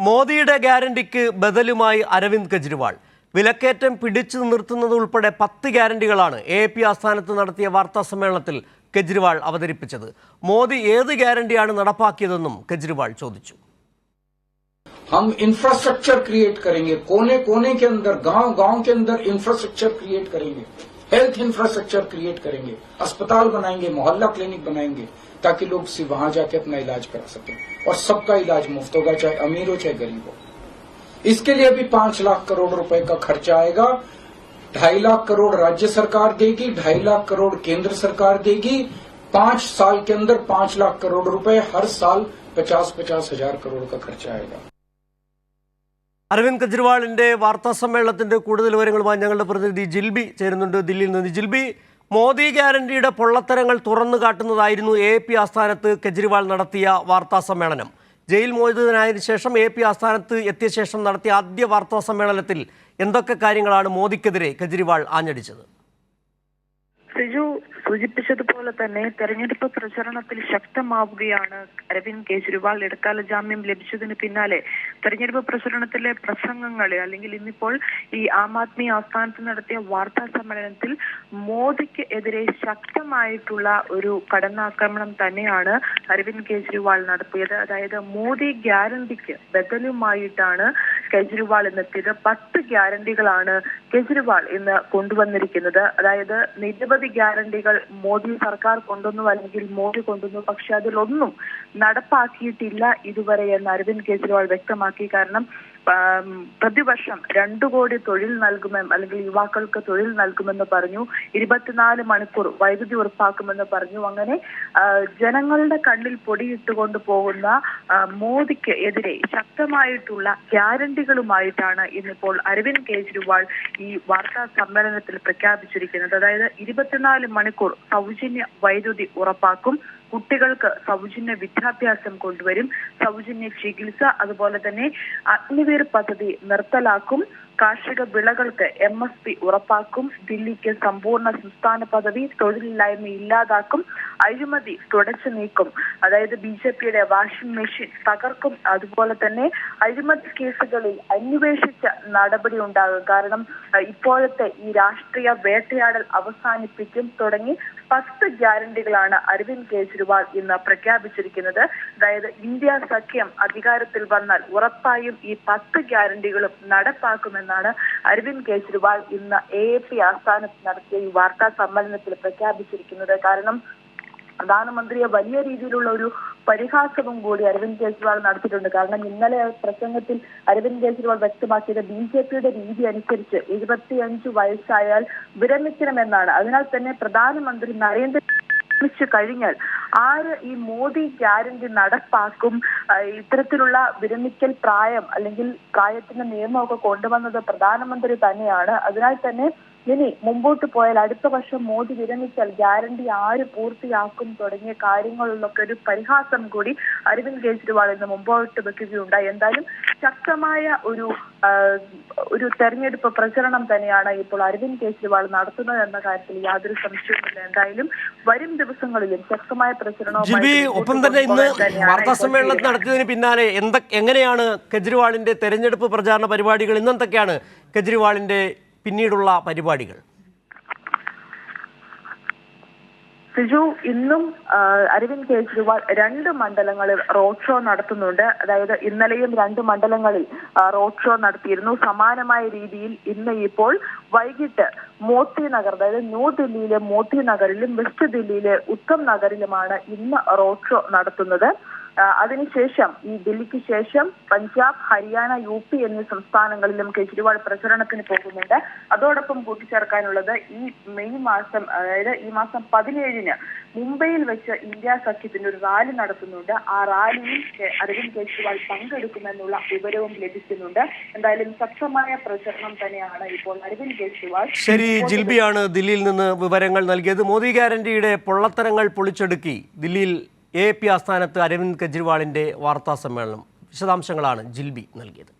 മോദിയുടെ ഗ്യാരണ്ടിക്ക് ബദലുമായി അരവിന്ദ് കെജ്രിവാൾ വിലക്കയറ്റം പിടിച്ചു നിർത്തുന്നത് ഉൾപ്പെടെ 10 ഗ്യാരണ്ടികളാണ് AAP ആസ്ഥാനത്ത് നടത്തിയ വാർത്താ സമ്മേളനത്തിൽ കെജ്രിവാൾ അവതരിപ്പിച്ചത്. മോദി ഏത് ഗ്യാരണ്ടിയാണ് നടപ്പാക്കിയതെന്നും കെജ്രിവാൾ ചോദിച്ചു. हम इंफ्रास्ट्रक्चर क्रिएट करेंगे, कोने कोने के अंदर, गांव गांव के अंदर इंफ्रास्ट्रक्चर क्रिएट करेंगे, हेल्थ इंफ्रास्ट्रक्चर क्रिएट करेंगे, अस्पताल बनाएंगे, मोहल्ला क्लिनिक बनाएंगे ताकि लोग वहां जाके अपना इलाज करा सकें और सबका इलाज मुफ्त होगा, चाहे अमीर हो चाहे गरीब हो। इसके लिए भी 5 लाख करोड़ रुपए का खर्चा आएगा। 2.5 लाख करोड़ राज्य सरकार देगी, 2.5 लाख करोड़ केंद्र सरकार देगी। 5 साल के अंदर 5 लाख करोड़ रुपए हर साल 50-50 हजार करोड़ का खर्चा आएगा. അരവിന്ദ് കെജ്രിവാളിന്റെ വാർത്താ സമ്മേളനത്തിന്റെ കൂടുതൽ വിവരങ്ങളുമായി ഞങ്ങളുടെ പ്രതിനിധി ജിൽബി ചേരുന്നുണ്ട് ദില്ലിയിൽ നിന്ന്. ജിൽബി, മോദി ഗ്യാരണ്ടിയുടെ പൊള്ളത്തരങ്ങൾ തുറന്നു കാട്ടുന്നതായിരുന്നു AAP ആസ്ഥാനത്ത് കെജ്രിവാൾ നടത്തിയ വാർത്താ സമ്മേളനം. ജയിൽ മോചിതനായതിനു ശേഷം AAP ആസ്ഥാനത്ത് എത്തിയ ശേഷം നടത്തിയ ആദ്യ വാർത്താ സമ്മേളനത്തിൽ എന്തൊക്കെ കാര്യങ്ങളാണ് മോദിക്കെതിരെ കെജ്രിവാൾ ആഞ്ഞടിച്ചത്? സിജു സൂചിപ്പിച്ചതുപോലെ തന്നെ തെരഞ്ഞെടുപ്പ് പ്രചരണത്തിൽ ശക്തമാവുകയാണ് അരവിന്ദ് കെജ്രിവാൾ. ഇടക്കാല ജാമ്യം ലഭിച്ചതിന് പിന്നാലെ തെരഞ്ഞെടുപ്പ് പ്രചരണത്തിലെ പ്രസംഗങ്ങൾ അല്ലെങ്കിൽ ഇന്നിപ്പോൾ ഈ ആം ആദ്മി ആസ്ഥാനത്ത് നടത്തിയ വാർത്താ സമ്മേളനത്തിൽ മോദിക്ക് എതിരെ ശക്തമായിട്ടുള്ള ഒരു കടന്നാക്രമണം തന്നെയാണ് അരവിന്ദ് കെജ്രിവാൾ നടത്തിയത്. അതായത് മോദി ഗ്യാരണ്ടിക്ക് ബദലുമായിട്ടാണ് കെജ്രിവാൾ ഇന്നെത്തിയത്. 10 ഗ്യാരണ്ടികളാണ് കെജ്രിവാൾ ഇന്ന് കൊണ്ടുവന്നിരിക്കുന്നത്. അതായത് നിരവധി ഗ്യാരണ്ടികൾ മോദി സർക്കാർ കൊണ്ടുവന്നു അല്ലെങ്കിൽ മോദി കൊണ്ടുവന്നു, പക്ഷെ അതിലൊന്നും നടപ്പാക്കിയിട്ടില്ല ഇതുവരെ എന്ന് അരവിന്ദ് കെജ്രിവാൾ വ്യക്തമാക്കി. കാരണം പ്രതിവർഷം 2 കോടി തൊഴിൽ നൽകുമെന്ന് അല്ലെങ്കിൽ യുവാക്കൾക്ക് തൊഴിൽ നൽകുമെന്ന് പറഞ്ഞു. 24 മണിക്കൂർ വൈദ്യുതി ഉറപ്പാക്കുമെന്ന് പറഞ്ഞു. അങ്ങനെ ജനങ്ങളുടെ കണ്ണിൽ പൊടിയിട്ടുകൊണ്ട് പോകുന്ന മോദിക്ക് എതിരെ ശക്തമായിട്ടുള്ള ഗ്യാരണ്ടികളുമായിട്ടാണ് ഇന്നിപ്പോൾ അരവിന്ദ് കെജ്രിവാൾ ഈ വാർത്താ സമ്മേളനത്തിൽ പ്രഖ്യാപിച്ചിരിക്കുന്നത്. അതായത് 24 മണിക്കൂർ സൗജന്യ വൈദ്യുതി ഉറപ്പാക്കും, കുട്ടികൾക്ക് സൗജന്യ വിദ്യാഭ്യാസം കൊണ്ടുവരും, സൗജന്യ ചികിത്സ, അതുപോലെ തന്നെ അഗ്നിവീർ പദ്ധതി നിർത്തലാക്കും, കാർഷിക വിളകൾക്ക് MSP ഉറപ്പാക്കും, ദില്ലിക്ക് സമ്പൂർണ്ണ സംസ്ഥാന പദവി, തൊഴിലില്ലായ്മ ഇല്ലാതാക്കും, അഴിമതി തുടച്ചു നീക്കും, അതായത് BJPയുടെ വാഷിംഗ് മെഷീൻ തകർക്കും, അതുപോലെ തന്നെ അഴിമതി കേസുകളിൽ അന്വേഷിച്ച നടപടി ഉണ്ടാകും, കാരണം ഇപ്പോഴത്തെ ഈ രാഷ്ട്രീയ വേട്ടയാടൽ അവസാനിപ്പിക്കും തുടങ്ങി 10 ഗ്യാരണ്ടികളാണ് അരവിന്ദ് കെജ്രിവാൾ ഇന്ന് പ്രഖ്യാപിച്ചിരിക്കുന്നത്. അതായത് ഇന്ത്യ സഖ്യം അധികാരത്തിൽ വന്നാൽ ഉറപ്പായും ഈ 10 ഗ്യാരണ്ടികളും നടപ്പാക്കുമെന്നാണ് അരവിന്ദ് കെജ്രിവാൾ ഇന്ന് AAP ആസ്ഥാനത്ത് നടത്തിയ ഈ വാർത്താ സമ്മേളനത്തിൽ പ്രഖ്യാപിച്ചിരിക്കുന്നത്. കാരണം പ്രധാനമന്ത്രിയെ വലിയ രീതിയിലുള്ള ഒരു പരിഹാസവും കൂടി അരവിന്ദ് കെജ്രിവാൾ നടത്തിയിട്ടുണ്ട്. കാരണം ഇന്നലെ പ്രസംഗത്തിൽ അരവിന്ദ് കെജ്രിവാൾ വ്യക്തമാക്കിയത് BJPയുടെ രീതി അനുസരിച്ച് 75 വയസ്സായാൽ വിരമിക്കണമെന്നാണ്. അതിനാൽ തന്നെ പ്രധാനമന്ത്രി നരേന്ദ്ര കഴിഞ്ഞാൽ ആര് ഈ മോദി ഗ്യാരണ്ടി നടപ്പാക്കും? ഇത്തരത്തിലുള്ള വിരമിക്കൽ പ്രായം അല്ലെങ്കിൽ പ്രായത്തിന്റെ നിയമമൊക്കെ കൊണ്ടുവന്നത് പ്രധാനമന്ത്രി തന്നെയാണ്. അതിനാൽ തന്നെ ഇനി മുമ്പോട്ട് പോയാൽ അടുത്ത വർഷം മോദി വിരമിച്ചാൽ ഗ്യാരണ്ടി ആര് പൂർത്തിയാക്കും തുടങ്ങിയ കാര്യങ്ങളിലൊക്കെ ഒരു പരിഹാസം കൂടി അരവിന്ദ് കെജ്രിവാൾ ഇന്ന് മുമ്പോട്ട് വെക്കുകയുണ്ടായി. എന്തായാലും ശക്തമായ ഒരു തെരഞ്ഞെടുപ്പ് പ്രചരണം തന്നെയാണ് ഇപ്പോൾ അരവിന്ദ് കെജ്രിവാൾ നടത്തുന്നത് എന്ന കാര്യത്തിൽ യാതൊരു സംശയവുമില്ല. എന്തായാലും വരും ദിവസങ്ങളിലും ശക്തമായ പ്രചരണവുമായി ഒപ്പം തന്നെ ഇന്ന് വാർത്താ സമ്മേളനം നടത്തിയതിന് പിന്നാലെ എങ്ങനെയാണ് കെജ്രിവാളിന്റെ തെരഞ്ഞെടുപ്പ് പ്രചാരണ പരിപാടികൾ? ഇന്നെന്തൊക്കെയാണ് കെജ്രിവാളിന്റെ പിന്നീടുള്ള പരിപാടികൾ? സിജു, ഇന്നും അരവിന്ദ് കെജ്രിവാൾ 2 മണ്ഡലങ്ങളിൽ റോഡ് ഷോ നടത്തുന്നുണ്ട്. അതായത് ഇന്നലെയും 2 മണ്ഡലങ്ങളിൽ റോഡ് ഷോ നടത്തിയിരുന്നു. സമാനമായ രീതിയിൽ ഇന്ന് ഇപ്പോൾ വൈകിട്ട് മോത്തി നഗർ, അതായത് ന്യൂഡൽഹിയിലെ മോത്തി നഗറിലും വെസ്റ്റ് ദില്ലിയിലെ ഉത്തം നഗറിലുമാണ് ഇന്ന് റോഡ് ഷോ നടത്തുന്നത്. അതിനുശേഷം ഈ ദില്ലിക്ക് ശേഷം പഞ്ചാബ്, ഹരിയാന, UP എന്നീ സംസ്ഥാനങ്ങളിലും കെജ്രിവാൾ പ്രചരണത്തിന് പോകുന്നുണ്ട്. അതോടൊപ്പം കൂട്ടിച്ചേർക്കാനുള്ളത് ഈ മെയ് മാസം, അതായത് ഈ മാസം 17-ന് മുംബൈയിൽ വെച്ച് ഇന്ത്യ സഖ്യത്തിന്റെ ഒരു റാലി നടത്തുന്നുണ്ട്. ആ റാലിയിൽ അരവിന്ദ് കെജ്രിവാൾ പങ്കെടുക്കുമെന്നുള്ള വിവരവും ലഭിക്കുന്നുണ്ട്. എന്തായാലും ശക്തമായ പ്രചരണം തന്നെയാണ് ഇപ്പോൾ അരവിന്ദ് കെജ്രിവാൾ. ശരി, ജിൽബിയാണ് ദില്ലിയിൽ നിന്ന് വിവരങ്ങൾ നൽകിയത്. മോദി ഗ്യാരണ്ടിയുടെ പൊള്ളത്തരങ്ങൾ പൊളിച്ചെടുക്കി ദില്ലിയിൽ AAP ആസ്ഥാനത്ത് അരവിന്ദ് കെജ്രിവാളിന്റെ വാർത്താ സമ്മേളനം. വിശദാംശങ്ങളാണ് ജിൽബി നൽകിയത്.